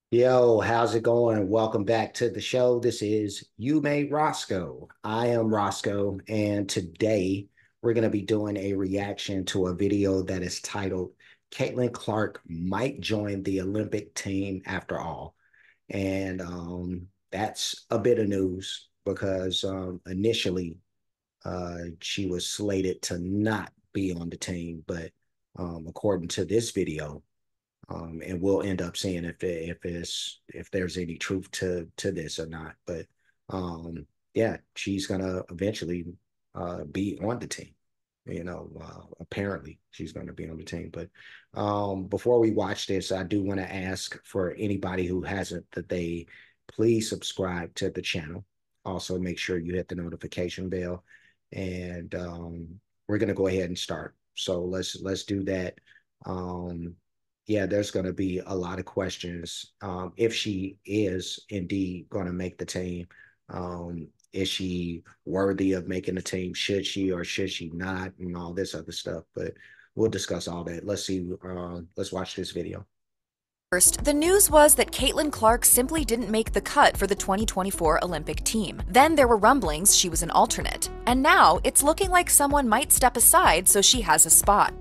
Yo, how's it going? Welcome back to the show. This is You Made Roscoe. I am Roscoe, and today we're going to be doing a reaction to a video that is titled Caitlin Clark Might Join the Olympic Team After All. And that's a bit of news because initially she was slated to not be on the team, but according to this video, and we'll end up seeing if there's any truth to this or not. But yeah, she's gonna eventually be on the team. Apparently she's going to be on the team. But before we watch this, I do want to ask for anybody who hasn't that they please subscribe to the channel. Also, make sure you hit the notification bell, and we're going to go ahead and start. So let's do that. Um, yeah, there's going to be a lot of questions. If she is indeed going to make the team, is she worthy of making the team? Should she or should she not? And all this other stuff. But we'll discuss all that. Let's see. Let's watch this video. First, the news was that Caitlin Clark simply didn't make the cut for the 2024 Olympic team. Then there were rumblings she was an alternate. And now it's looking like someone might step aside so she has a spot.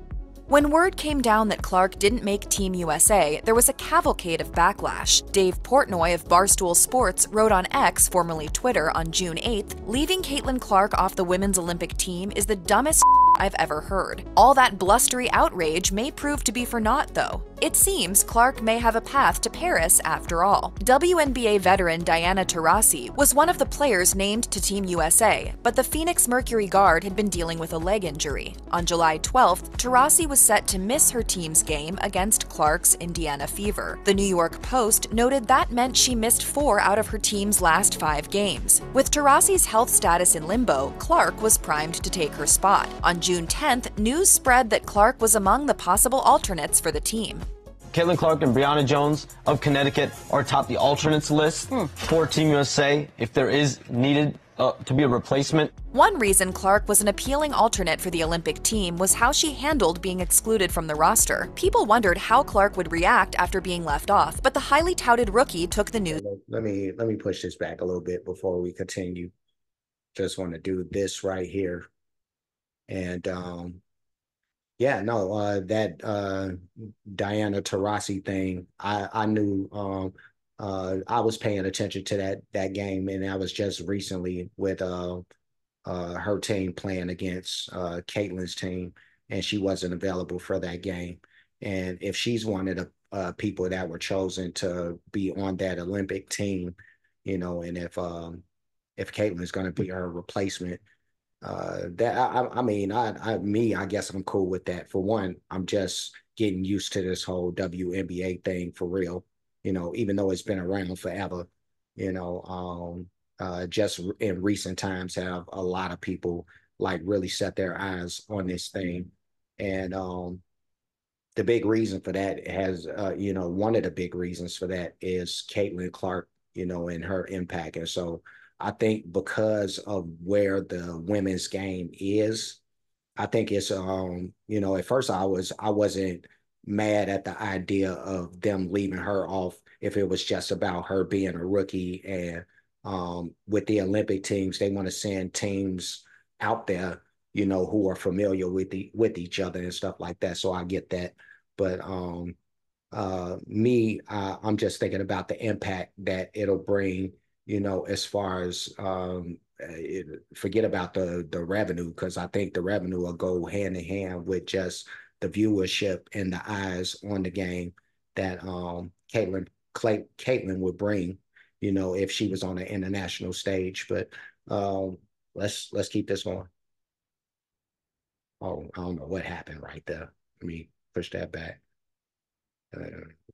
When word came down that Clark didn't make Team USA, there was a cavalcade of backlash. Dave Portnoy of Barstool Sports wrote on X, formerly Twitter, on June 8th, "Leaving Caitlin Clark off the women's Olympic team is the dumbest I've ever heard. All that blustery outrage may prove to be for naught, though. It seems Clark may have a path to Paris after all." WNBA veteran Diana Taurasi was one of the players named to Team USA, but the Phoenix Mercury guard had been dealing with a leg injury. On July 12th, Taurasi was set to miss her team's game against Clark's Indiana Fever. The New York Post noted that meant she missed 4 out of her team's last 5 games. With Taurasi's health status in limbo, Clark was primed to take her spot. On June 10th, news spread that Clark was among the possible alternates for the team. Caitlin Clark and Brianna Jones of Connecticut are atop the alternates list for Team USA if there is needed to be a replacement. One reason Clark was an appealing alternate for the Olympic team was how she handled being excluded from the roster. People wondered how Clark would react after being left off, but the highly touted rookie took the news. Let me push this back a little bit before we continue. Just want to do this right here, and yeah, no, that Diana Taurasi thing, I knew. I was paying attention to that game, and I was just recently with her team playing against Caitlin's team, and she wasn't available for that game. And if she's one of the people that were chosen to be on that Olympic team, and if Caitlin's going to be her replacement, that I mean, I guess I'm cool with that. For one, I'm just getting used to this whole WNBA thing for real. Even though it's been around forever, just in recent times have a lot of people like really set their eyes on this thing. And the big reason for that one of the big reasons for that is Caitlin Clark, and her impact. And so I think because of where the women's game is, I think it's at first I wasn't mad at the idea of them leaving her off if it was just about her being a rookie. And with the Olympic teams, they want to send teams out there, who are familiar with each other and stuff like that. So I get that. But I'm just thinking about the impact that it'll bring, as far as forget about the revenue, because I think the revenue will go hand in hand with just the viewership and the eyes on the game that Caitlin would bring, if she was on an international stage. But let's keep this going. Oh, I don't know what happened right there. Let me push that back.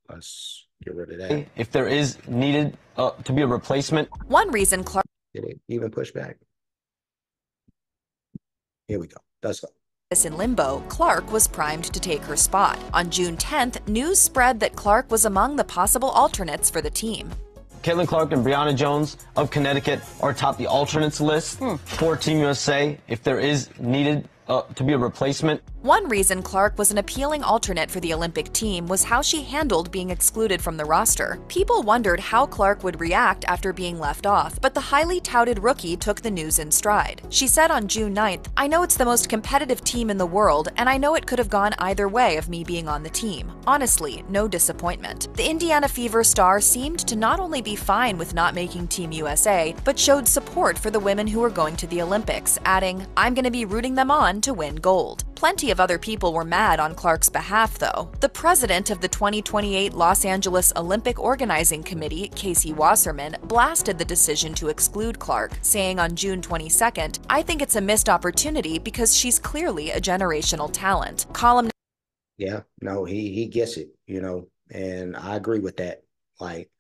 Let's get rid of that. If there is needed to be a replacement. One reason Clark Did it even push back? Here we go. Let's go. in limbo, Clark was primed to take her spot. On June 10th, news spread that Clark was among the possible alternates for the team. Caitlin Clark and Brianna Jones of Connecticut are atop the alternates list for Team USA if there is needed to be a replacement. One reason Clark was an appealing alternate for the Olympic team was how she handled being excluded from the roster. People wondered how Clark would react after being left off, but the highly touted rookie took the news in stride. She said on June 9th, "I know it's the most competitive team in the world, and I know it could have gone either way of me being on the team. Honestly, no disappointment." The Indiana Fever star seemed to not only be fine with not making Team USA, but showed support for the women who were going to the Olympics, adding, "I'm going to be rooting them on to win gold." Plenty of other people were mad on Clark's behalf, though. The president of the 2028 Los Angeles Olympic Organizing Committee, Casey Wasserman, blasted the decision to exclude Clark, saying on June 22nd, "I think it's a missed opportunity because she's clearly a generational talent." Yeah, no, he gets it, and I agree with that. Like,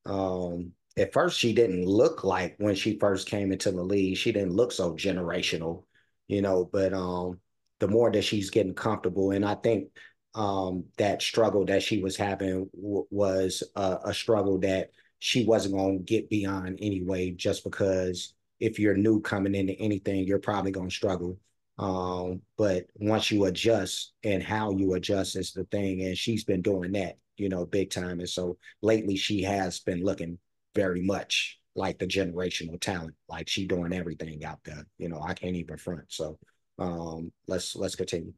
at first she didn't look like when she first came into the league, she didn't look so generational, but the more that she's getting comfortable, and I think that struggle that she was having was a struggle that she wasn't going to get beyond anyway, just because if you're new coming into anything, you're probably going to struggle. But once you adjust, and how you adjust is the thing, and she's been doing that, big time. And so lately she has been looking very much like the generational talent, like she doing everything out there. I can't even front. So let's continue.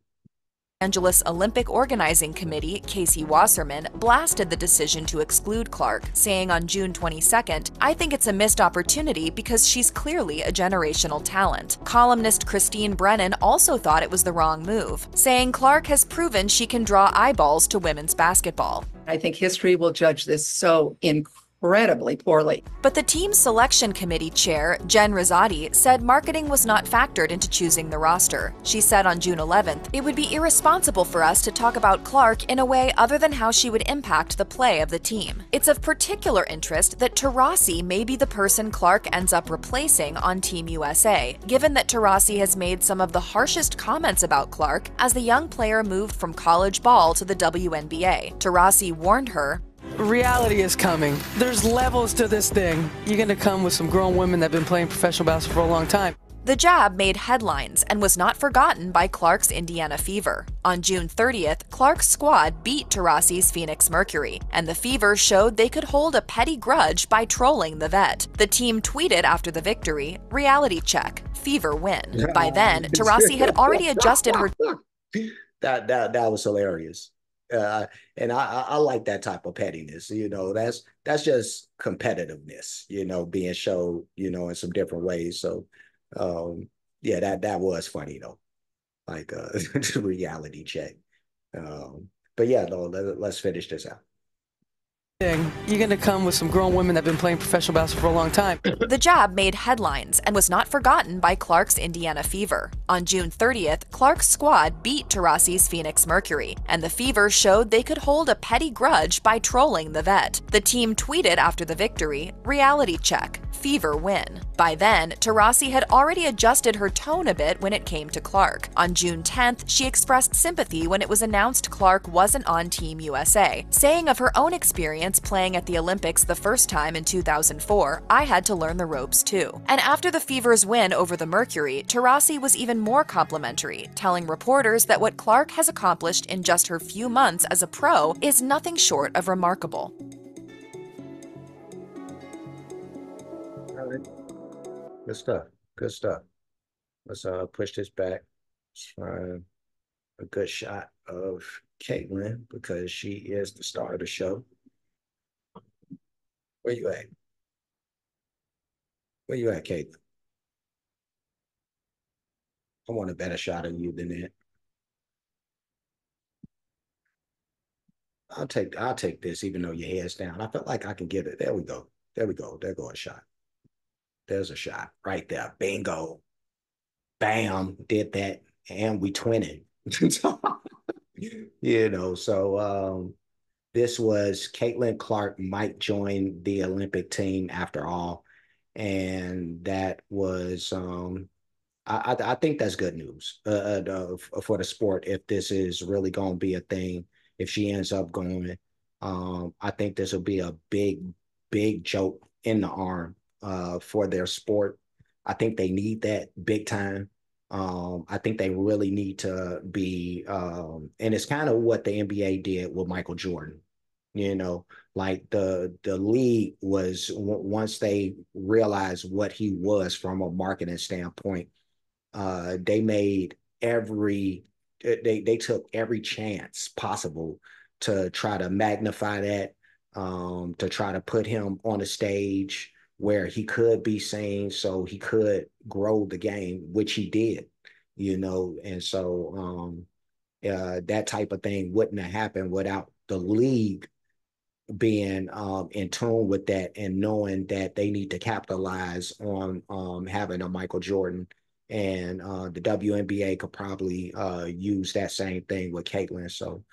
Angeles Olympic Organizing Committee, Casey Wasserman, blasted the decision to exclude Clark, saying on June 22nd, "I think it's a missed opportunity because she's clearly a generational talent." Columnist Christine Brennan also thought it was the wrong move, saying Clark has proven she can draw eyeballs to women's basketball. I think history will judge this so incredibly poorly. But the team selection committee chair, Jen Rosati, said marketing was not factored into choosing the roster. She said on June 11th, "It would be irresponsible for us to talk about Clark in a way other than how she would impact the play of the team. It's of particular interest that Taurasi may be the person Clark ends up replacing on Team USA, given that Taurasi has made some of the harshest comments about Clark as the young player moved from college ball to the WNBA. Taurasi warned her, "Reality is coming. There's levels to this thing. You're going to come with some grown women that have been playing professional basketball for a long time." The jab made headlines and was not forgotten by Clark's Indiana Fever. On June 30th, Clark's squad beat Taurasi's Phoenix Mercury, and the Fever showed they could hold a petty grudge by trolling the vet. The team tweeted after the victory, "Reality check, Fever win." By then, Taurasi had already adjusted her... That was hilarious. And I like that type of pettiness. That's just competitiveness, being showed, in some different ways. So yeah, that was funny though, like reality check. But yeah, no, let's finish this out. You're going to come with some grown women that have been playing professional basketball for a long time. The jab made headlines and was not forgotten by Clark's Indiana Fever. On June 30th, Clark's squad beat Taurasi's Phoenix Mercury, and the Fever showed they could hold a petty grudge by trolling the vet. The team tweeted after the victory, "Reality check, Fever win." By then, Taurasi had already adjusted her tone a bit when it came to Clark. On June 10th, she expressed sympathy when it was announced Clark wasn't on Team USA, saying of her own experience playing at the Olympics the first time in 2004, "I had to learn the ropes too." And after the Fever's win over the Mercury, Taurasi was even more complimentary, telling reporters that what Clark has accomplished in just her few months as a pro is nothing short of remarkable. All right. Good stuff. Good stuff. Let's push this back. Let's find a good shot of Caitlin because she is the star of the show. Where you at? Where you at, Caitlin? I want a better shot of you than that. I'll take this, even though your hair's down. I feel like I can get it. There we go. There we go. There go a shot. There's a shot right there. Bingo. Bam. Did that. And we twinning. So this was Caitlin Clark might join the Olympic team after all. And that was I think that's good news for the sport if this is really going to be a thing. If she ends up going, I think this will be a big joke in the arm for their sport. I think they need that big time. I think they really need to be, and it's kind of what the NBA did with Michael Jordan. You know, like the league was once they realized what he was from a marketing standpoint, they made they took every chance possible to try to magnify that, to try to put him on a stage where he could be seen, so he could grow the game, which he did, and so that type of thing wouldn't have happened without the league being in tune with that and knowing that they need to capitalize on having a Michael Jordan. And the WNBA could probably use that same thing with Caitlin. So,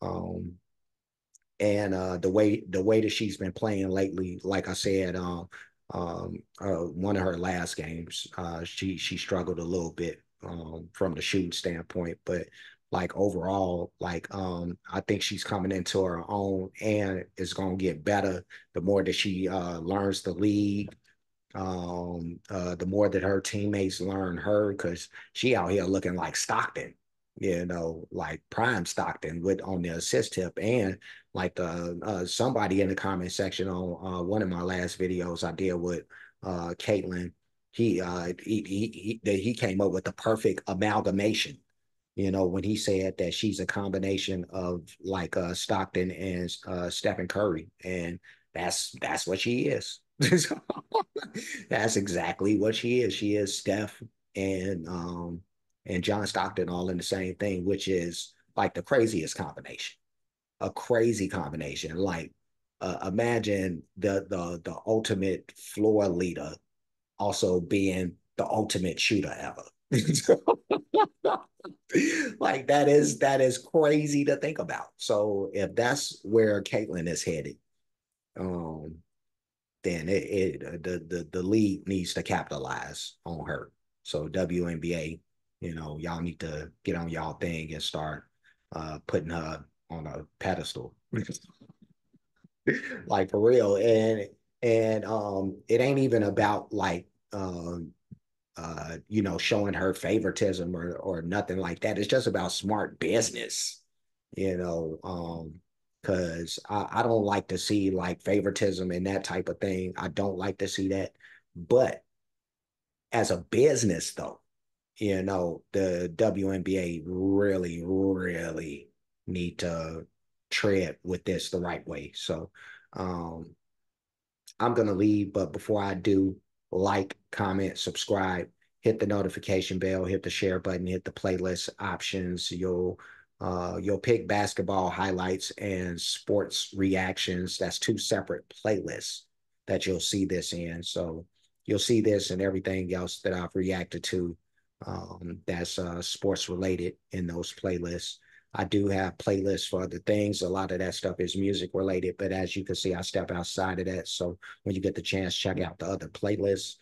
um, and the way that she's been playing lately, like I said, one of her last games, she struggled a little bit from the shooting standpoint, but like overall, like I think she's coming into her own and is gonna get better the more that she learns the league, the more that her teammates learn her, because she out here looking like Stockton, like prime Stockton with on the assist tip. And like the somebody in the comment section on one of my last videos I did with Caitlin, he came up with the perfect amalgamation. When he said that she's a combination of like Stockton and Stephen Curry, and that's what she is. That's exactly what she is. She is Steph and John Stockton all in the same thing, which is like the craziest combination, a crazy combination. Like imagine the ultimate floor leader also being the ultimate shooter ever. Like that is crazy to think about. So if that's where Caitlin is headed, um, then the league needs to capitalize on her. So WNBA, y'all need to get on y'all thing and start putting her on a pedestal. Like for real. And it ain't even about like showing her favoritism or nothing like that. It's just about smart business, because I don't like to see like favoritism and that type of thing. I don't like to see that. But as a business, though, the WNBA really, really need to tread with this the right way. So I'm going to leave, but before I do, like, comment, subscribe, hit the notification bell, hit the share button, hit the playlist options. You'll pick basketball highlights and sports reactions. That's two separate playlists that you'll see this in. So you'll see this and everything else that I've reacted to that's sports related in those playlists. I do have playlists for other things. A lot of that stuff is music related, but as you can see, I step outside of that. So when you get the chance, check out the other playlists.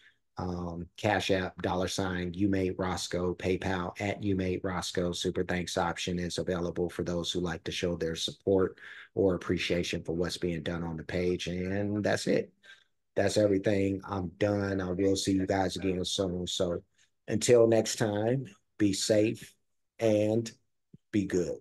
Cash App, $ you made Roscoe, PayPal at you made Roscoe. Super thanks option is available for those who like to show their support or appreciation for what's being done on the page. And that's it. That's everything. I'm done. I will see you guys again soon. So until next time, be safe and be good.